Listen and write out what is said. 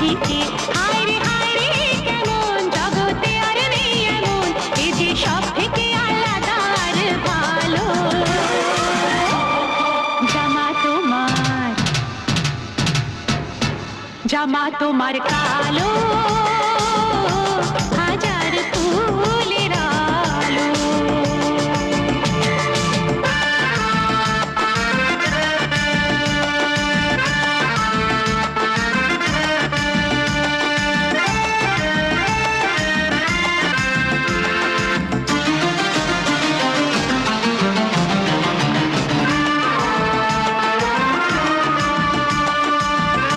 বুঝিতে হায় রে কেমন জগতে আর নেই এমন এ যে সব থেকে আলাদা আর ভালো জামা তোমার কালো হাজার ফুল